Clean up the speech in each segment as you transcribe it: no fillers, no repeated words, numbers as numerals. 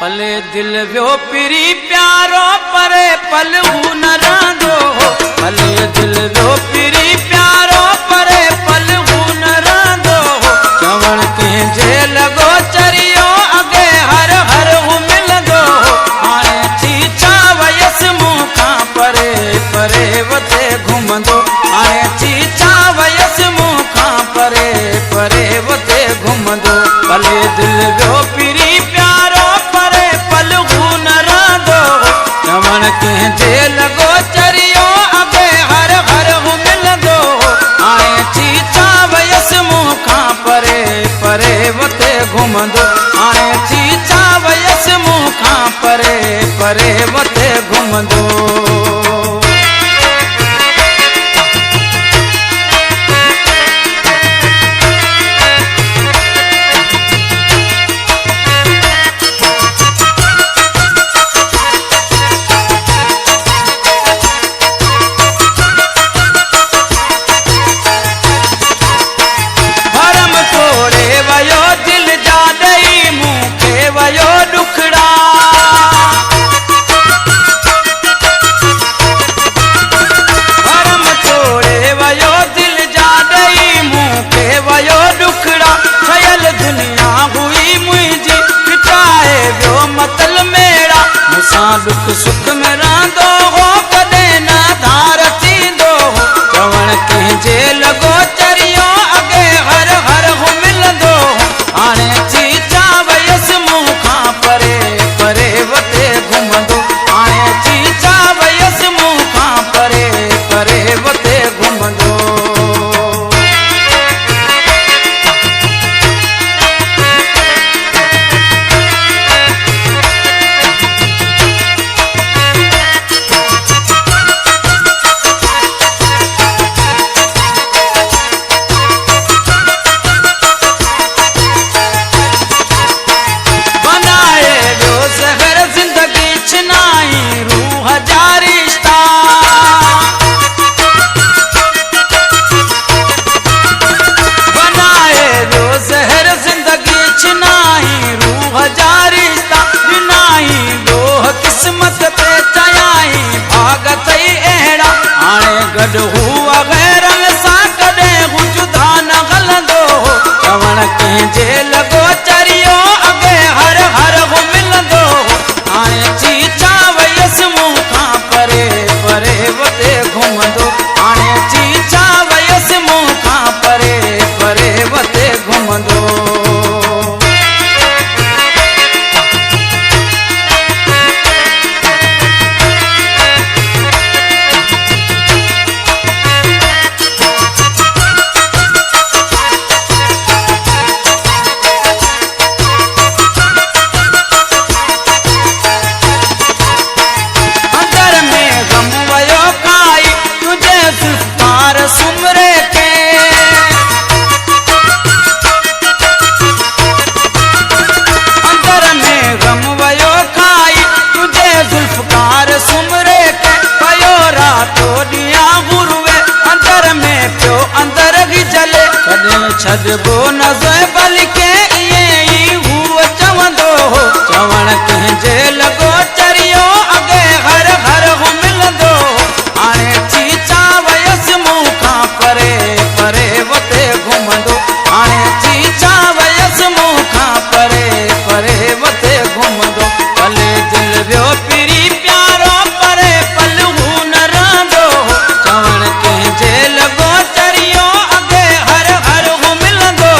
पले दिल व्यो पिरी प्यारो परे पल हू न रांदो। पले दिल व्यो पिरी प्यारो परे पल हू न रांदो। चवण कंहिंजे लॻो चरियो अॻे हर हर हू मिलंदो। हाणे चीचा वयसि मूंखां परे परे वते घुमंदो। हाणे चीचा वयसि मूंखां परे परे वते घुमंदो। पले दिल व्यो पिरी प्यारो परे पल हू न रांदो। चवण कंहिंजे लॻो चरियो अॻे हर हर हू मिलंदो। हाणे चीचा वयसि मूंखां परे परे वते घुमंदो। हाणे चीचा वयसि मूंखां परे परे वते घुमंदो। दुख सुख में रांदो हो कॾहिं न धार थींदो। चवण कंहिंजे लॻो चरियो अॻे हर हर हू मिलंदो। हाणे चीचा वयसि मूंखां परे परे वते घुमंदो। हाणे चीचा वयसि मूंखां परे परे वते घुमंदो। गॾु हूअ गैरन सां कॾहिं हू जुदा न हलंदो। चवण कंहिंजे लॻो चरियो अॻे हर हर हू मिलंदो। हाणे चीचा वयसि मूंखां परे परे वते घुमंदो। हाणे चीचा वयसि मूंखां परे परे वते घुमंदो। छॾबो न ज़ैबल के ईअं ई हूअ चवंदो। चवण कंहिंजे लॻो चरियो अॻे हर हर हू मिलंदो। हाणे चीचा वयसि मूंखां परे परे वते घुमंदो। हाणे चीचा वयसि मूंखां परे परे वते घुमंदो। पले दिल व्यो पिरी प्यारो परे पल हू न रांदो। चवण कंहिंजे लॻो चरियो अॻे हर हर हू मिलंदो।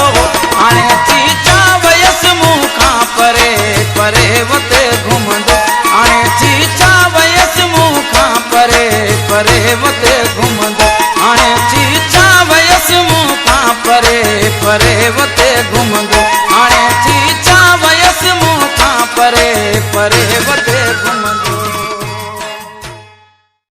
हाणे चीचा वयसि मूंखां परे परे वते घुमंदो। हाणे चीचा वयसि मूंखां परे परे वते घुमंदो। हाणे चीचा वयसि मूंखां परे परे वते घुमंदो। हाणे चीचा वयसि मूंखां परे परे वते घुमंदो।